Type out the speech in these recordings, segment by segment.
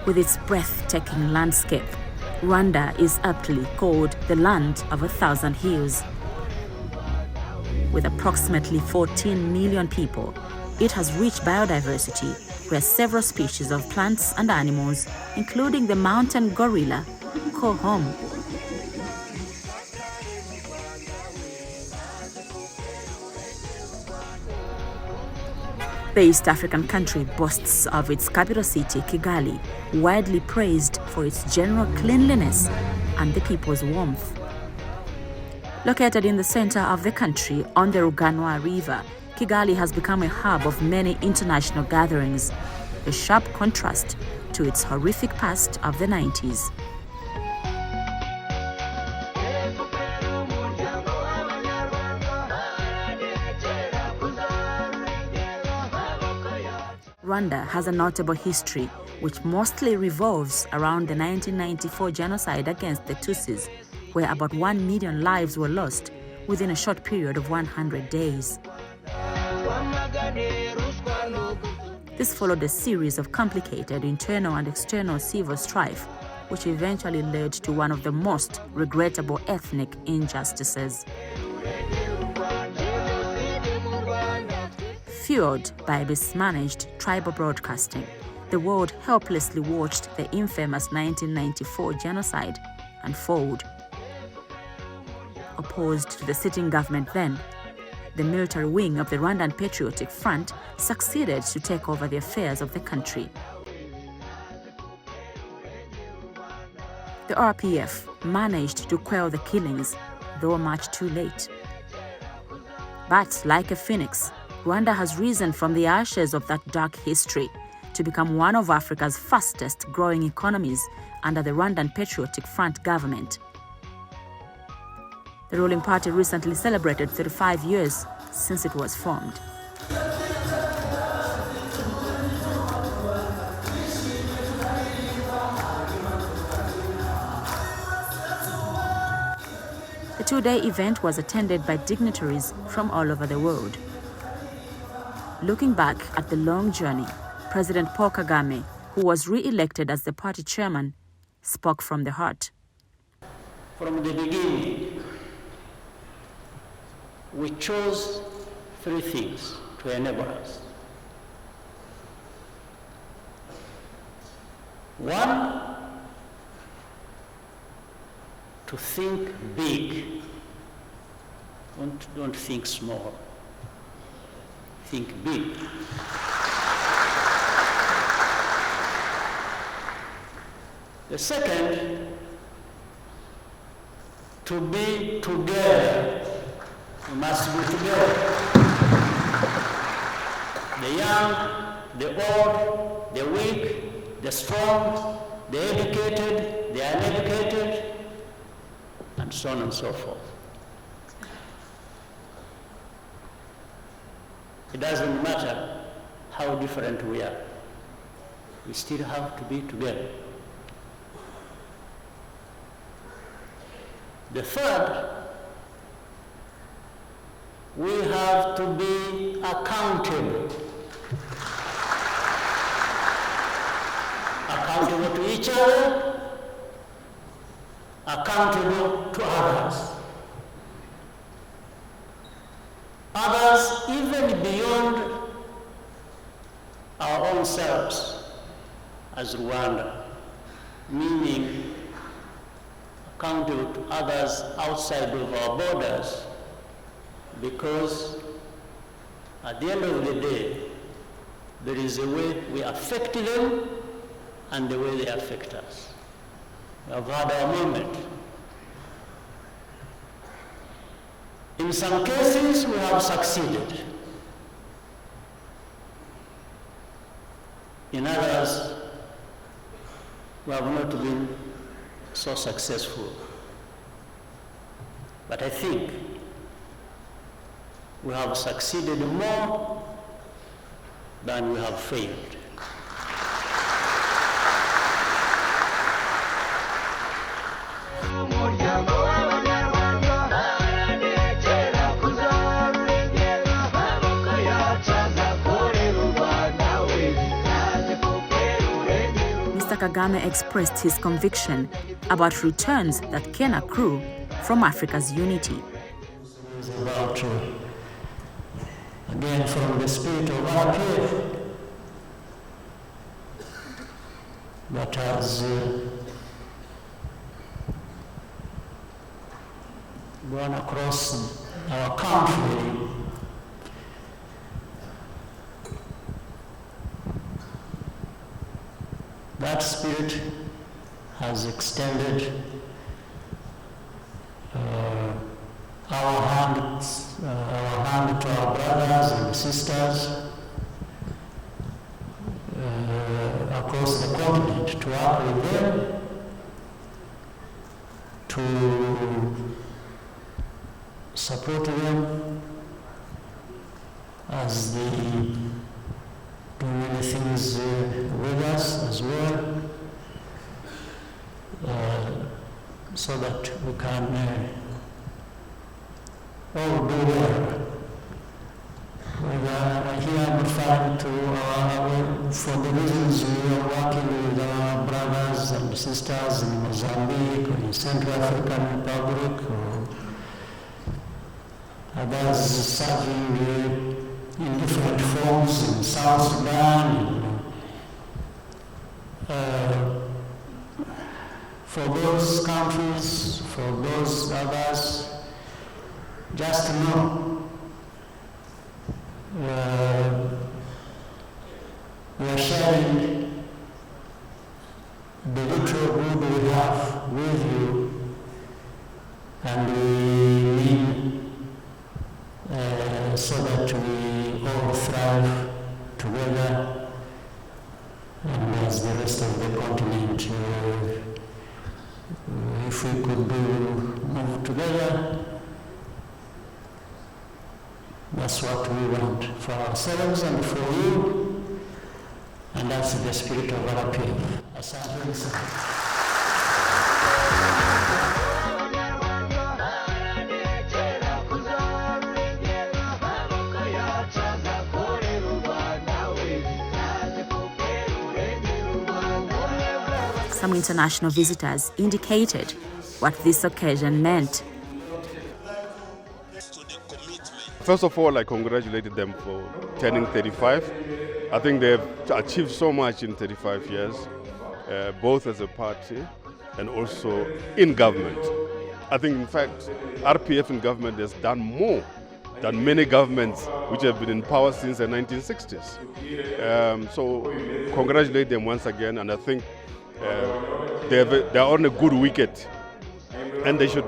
With its breathtaking landscape, Rwanda is aptly called the land of 1,000 hills. With approximately 14 million people, it has rich biodiversity where several species of plants and animals, including the mountain gorilla, call home. The East African country boasts of its capital city, Kigali, widely praised for its general cleanliness and the people's warmth. Located in the center of the country on the Ruganwa River, Kigali has become a hub of many international gatherings, a sharp contrast to its horrific past of the 90s. Rwanda has a notable history which mostly revolves around the 1994 genocide against the Tutsis, where about 1 million lives were lost within a short period of 100 days. This followed a series of complicated internal and external civil strife, which eventually led to one of the most regrettable ethnic injustices. Fueled by mismanaged tribal broadcasting, the world helplessly watched the infamous 1994 genocide unfold. Opposed to the sitting government then, the military wing of the Rwandan Patriotic Front succeeded to take over the affairs of the country. The RPF managed to quell the killings, though much too late. But like a phoenix, Rwanda has risen from the ashes of that dark history to become one of Africa's fastest growing economies under the Rwandan Patriotic Front government. The ruling party recently celebrated 35 years since it was formed. The two-day event was attended by dignitaries from all over the world. Looking back at the long journey, President Paul Kagame, who was re-elected as the party chairman, spoke from the heart. From the beginning, we chose 3 things to enable us. 1, to think big. Don't think small. Think big. The second, to be together. We must be together. The young, the old, the weak, the strong, the educated, the uneducated, and so on and so forth. It doesn't matter how different we are. We still have to be together. The third, we have to be accountable. Accountable to each other, accountable to others. Others even beyond our own selves as Rwanda, meaning accountable to others outside of our borders, because at the end of the day, there is a way we affect them and the way they affect us. We have had our moment. In some cases, we have succeeded. In others, we have not been so successful. But I think we have succeeded more than we have failed. Kagame expressed his conviction about returns that can accrue from Africa's unity. It's about, again, from the spirit of RPF, that has gone across our country. That spirit has extended our hand to our brothers and sisters across the continent, to work with them, to support them as they do many things with us as well, so that we can all do well. Here I'm referring to for the reasons we are working with our brothers and sisters in Mozambique or in Central African Republic or others serving in different forms in South Sudan. For those countries, for those others, just to know we are sharing the little good we have with you, and we mean so that we all thrive together, and as the rest of the continent, if we could move together, that's what we want for ourselves and for you, and that's the spirit of RPF. Asante sana. Some international visitors indicated what this occasion meant. First of all, I congratulated them for turning 35. I think they've achieved so much in 35 years, both as a party and also in government. I think, in fact, RPF in government has done more than many governments which have been in power since the 1960s. So congratulate them once again, and I think they're on a good wicket, and they should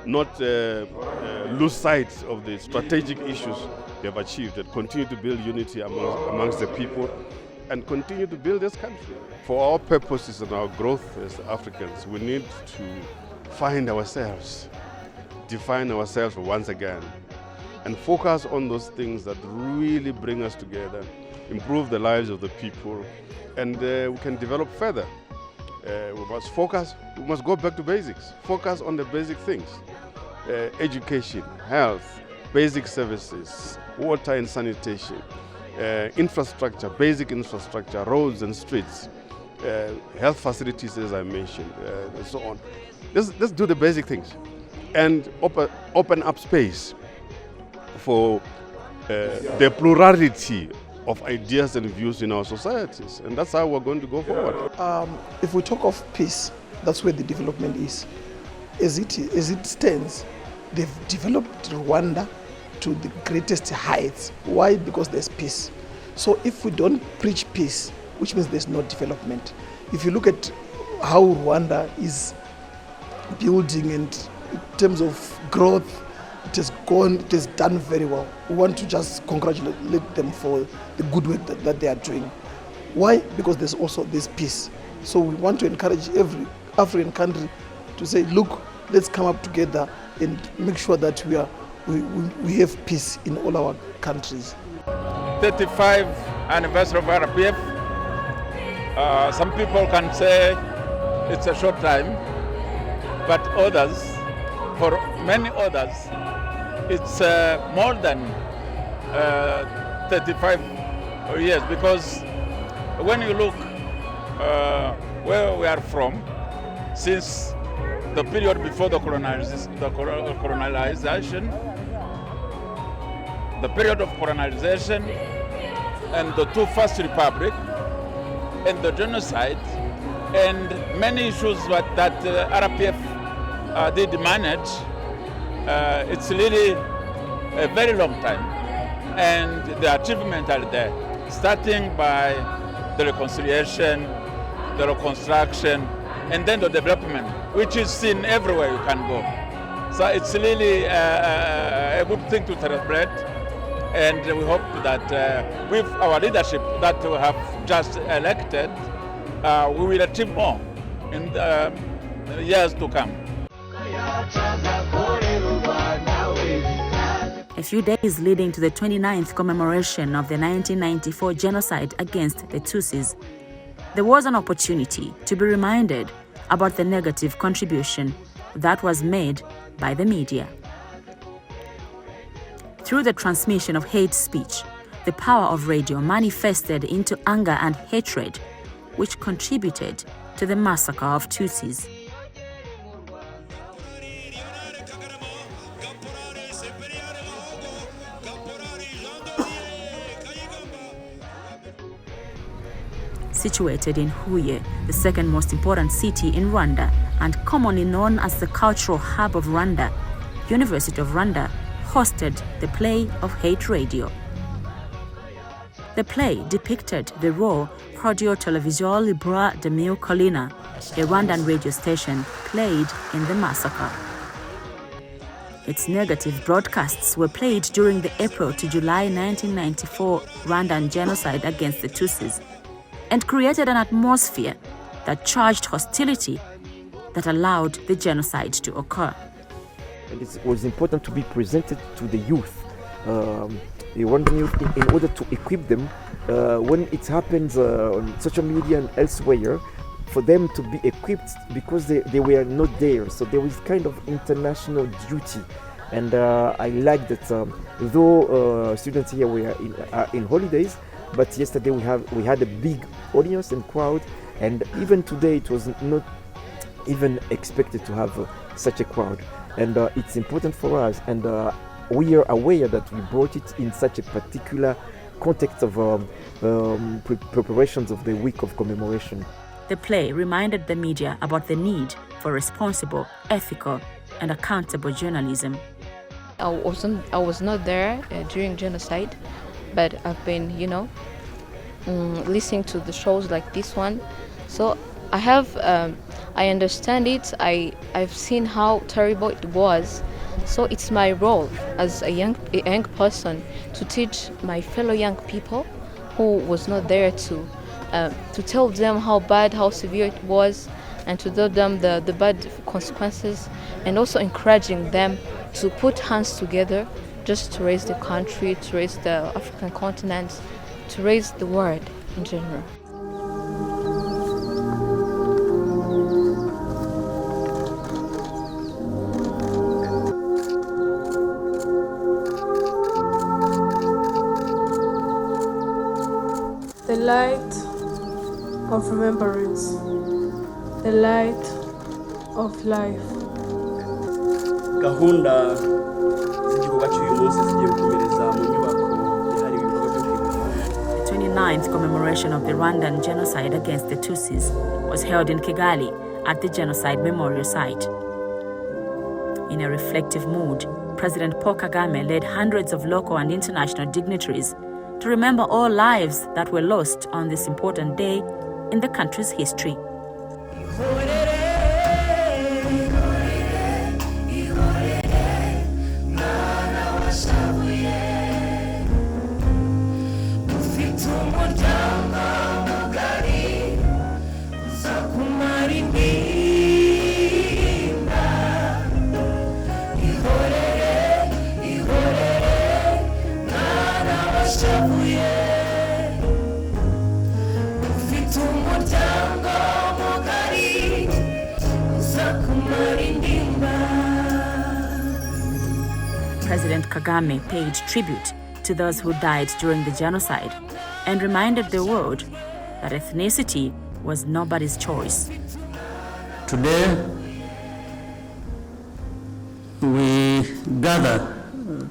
not lose sight of the strategic issues they've achieved, and continue to build unity amongst the people and continue to build this country. For our purposes and our growth as Africans, we need to find ourselves, define ourselves once again, and focus on those things that really bring us together, improve the lives of the people, and we can develop further. We must focus, we must go back to basics, focus on the basic things. Education, health, basic services, water and sanitation, infrastructure, basic infrastructure, roads and streets, health facilities as I mentioned, and so on. Let's do the basic things and open up space for the plurality of ideas and views in our societies, and that's how we're going to go forward. If we talk of peace, that's where the development is. As it stands, they've developed Rwanda to the greatest heights. Why? Because there's peace. So if we don't preach peace, which means there's no development. If you look at how Rwanda is building and in terms of growth, it has done very well. We want to just congratulate them for the good work that they are doing. Why? Because there's also this peace. So we want to encourage every African country to say, look, let's come up together and make sure that we have peace in all our countries. 35th anniversary of RPF. Some people can say it's a short time, but others, for many others, it's more than 35 years, because when you look where we are from, since the period before the colonization, the period of colonization, and the two first republic, and the genocide, and many issues that RPF did manage. It's really a very long time, and the achievements are there, starting by the reconciliation, the reconstruction, and then the development, which is seen everywhere you can go. So it's really a good thing to celebrate, and we hope that with our leadership that we have just elected, we will achieve more in the years to come. A few days leading to the 29th commemoration of the 1994 genocide against the Tutsis, there was an opportunity to be reminded about the negative contribution that was made by the media. Through the transmission of hate speech, the power of radio manifested into anger and hatred, which contributed to the massacre of Tutsis. Situated in Huye, the second most important city in Rwanda and commonly known as the cultural hub of Rwanda, University of Rwanda hosted the play of hate radio. The play depicted the role Radio Télévision Libre de MWIIKISA, a Rwandan radio station, played in the massacre. Its negative broadcasts were played during the April to July 1994 Rwandan genocide against the Tutsis, and created an atmosphere that charged hostility that allowed the genocide to occur. And it was important to be presented to the youth, the Rwandan youth, in order to equip them when it happens on social media and elsewhere, for them to be equipped, because they were not there. So there was kind of international duty. And I like that though students here were in holidays, but yesterday we had a big audience and crowd, and even today it was not even expected to have such a crowd. And it's important for us, and we are aware that we brought it in such a particular context of preparations of the week of commemoration. The play reminded the media about the need for responsible, ethical, and accountable journalism. I was not there during genocide, but I've been, listening to the shows like this one. So I understand it. I've seen how terrible it was. So it's my role as a young person to teach my fellow young people who was not there to tell them how severe it was, and to tell them the bad consequences, and also encouraging them to put hands together just to raise the country, to raise the African continent, to raise the world in general. The light of remembrance, the light of life. Gahunda z'igikorwa cy'uyu munsi zigiye gukomereza mu nyubako yahariwe ibikorwa byo kwibuka. The 29th commemoration of the Rwandan genocide against the Tutsis was held in Kigali at the Genocide Memorial Site. In a reflective mood, President Paul Kagame led hundreds of local and international dignitaries to remember all lives that were lost on this important day in the country's history. President Kagame paid tribute to those who died during the genocide and reminded the world that ethnicity was nobody's choice. Today, we gather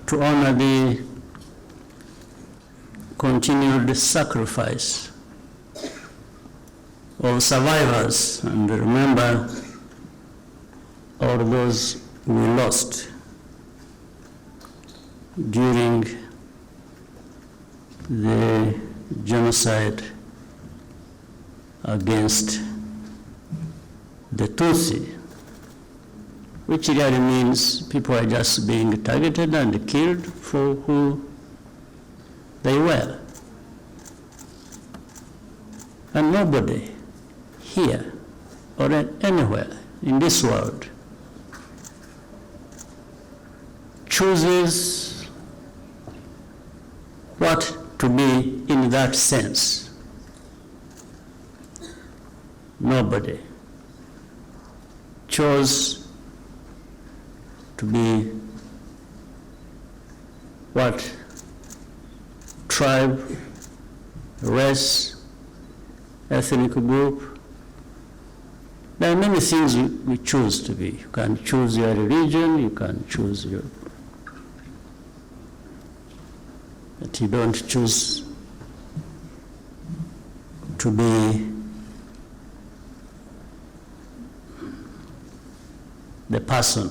to honor the continued sacrifice of survivors and remember all those we lost during the genocide against the Tutsi, which really means people are just being targeted and killed for who they were. And nobody here or anywhere in this world chooses what to be in that sense. Nobody chose to be what tribe, race, ethnic group. There are many things we choose to be. You can choose your religion, you can choose your, but you don't choose to be the person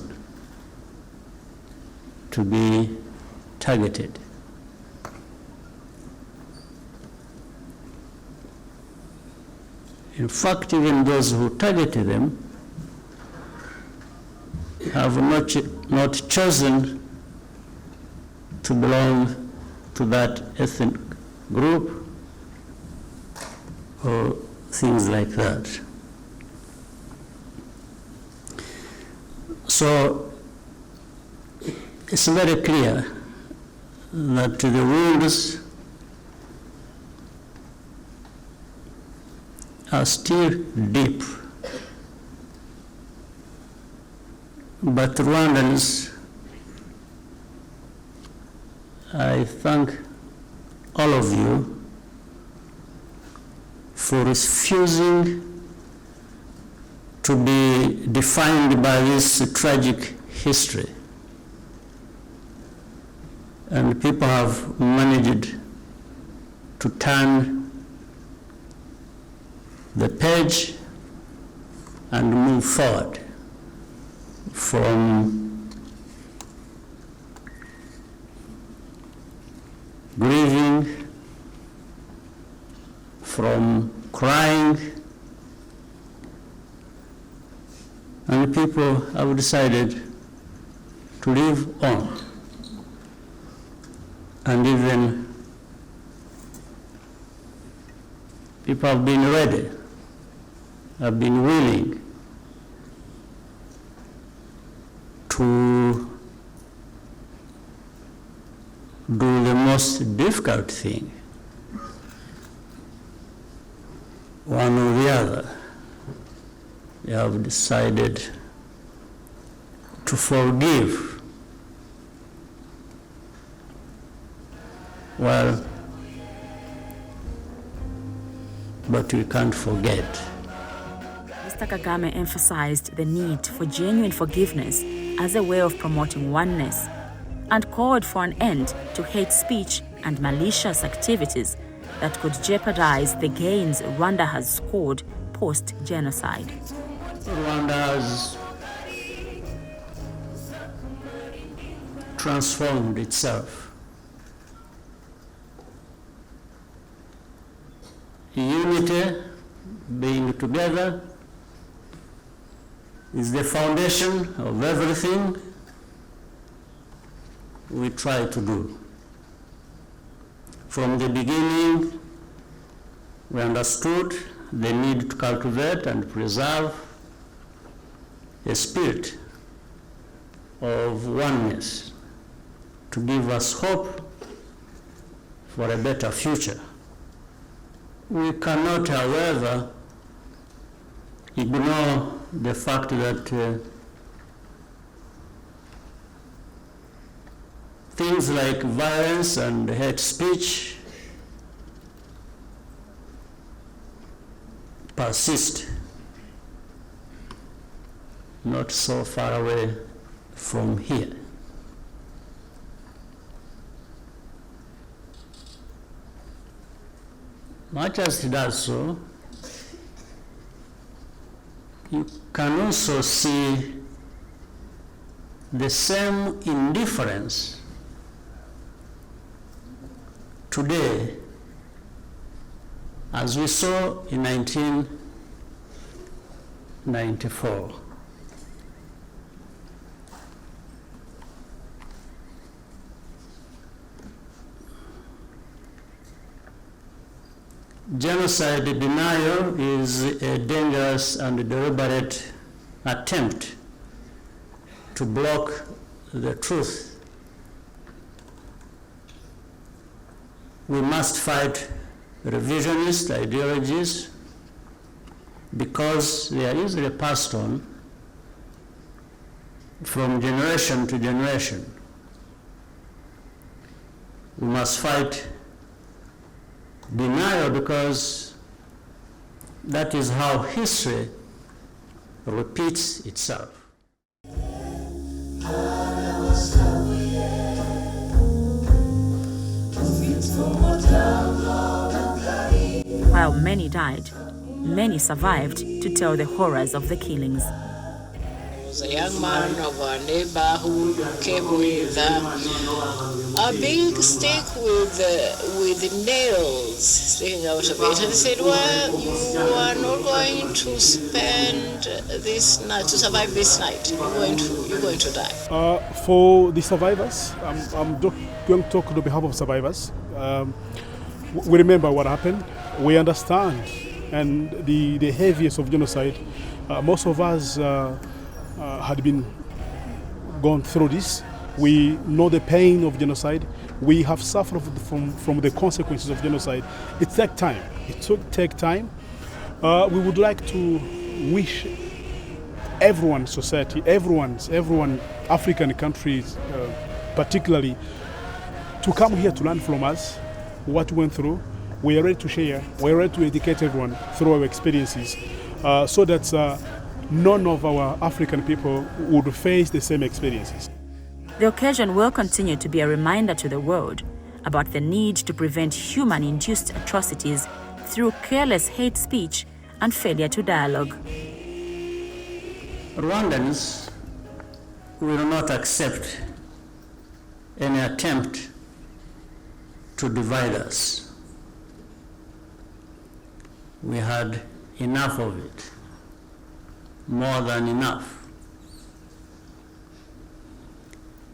to be targeted. In fact, even those who targeted them have not chosen to belong to that ethnic group or things like that. So it's very clear that the wounds are still deep. But Rwandans, I thank all of you for refusing to be defined by this tragic history. And people have managed to turn the page and move forward from grieving, from crying, and people have decided to live on. And even people have been ready, have been willing to do the most difficult thing, one or the other. They have decided to forgive. Well, but we can't forget. Mr. Kagame emphasized the need for genuine forgiveness as a way of promoting oneness and called for an end to hate speech and malicious activities that could jeopardize the gains Rwanda has scored post-genocide. Rwanda has transformed itself. Unity, being together, is the foundation of everything we try to do. From the beginning, we understood the need to cultivate and preserve a spirit of oneness to give us hope for a better future. We cannot, however, ignore the fact that things like violence and hate speech persist not so far away from here. Much as it does so, you can also see the same indifference today as we saw in 1994. Genocide denial is a dangerous and deliberate attempt to block the truth. We must fight revisionist ideologies because they are easily passed on from generation to generation. We must fight denial because that is how history repeats itself. While many died, many survived to tell the horrors of the killings. I was a young man of our neighbor who came with a big stick with nails sticking out of it, and he said, "Well, you are not going to spend this night to survive this night. You're going to die." For the survivors, I'm going to talk on behalf of survivors. We remember what happened. We understand, and the heaviest of genocide. Most of us had been gone through this. We know the pain of genocide. We have suffered from the consequences of genocide. It takes time. Take time. We would like to wish everyone, society, everyone, African countries, particularly, to come here to learn from us what we went through. We are ready to share. We are ready to educate everyone through our experiences, so that none of our African people would face the same experiences. The occasion will continue to be a reminder to the world about the need to prevent human-induced atrocities through careless hate speech and failure to dialogue. Rwandans will not accept any attempt to divide us. We had enough of it, more than enough.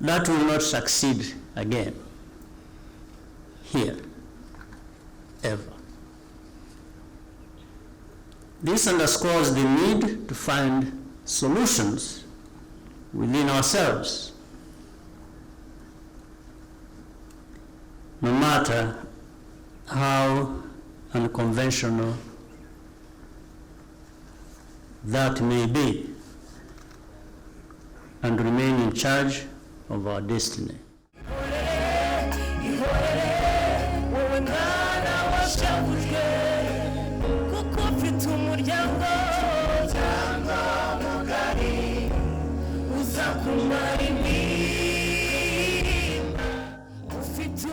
That will not succeed again, here, ever. This underscores the need to find solutions within ourselves, no matter how unconventional that may be, and remain in charge of our destiny.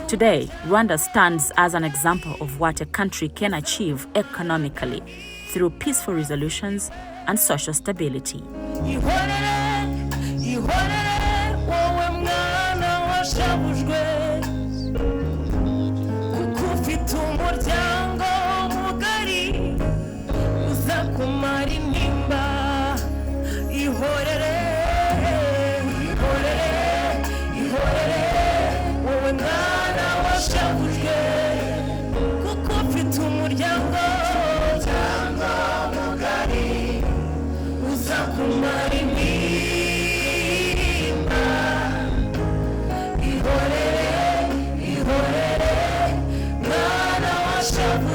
Today, Rwanda stands as an example of what a country can achieve economically through peaceful resolutions and social stability.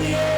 Yeah.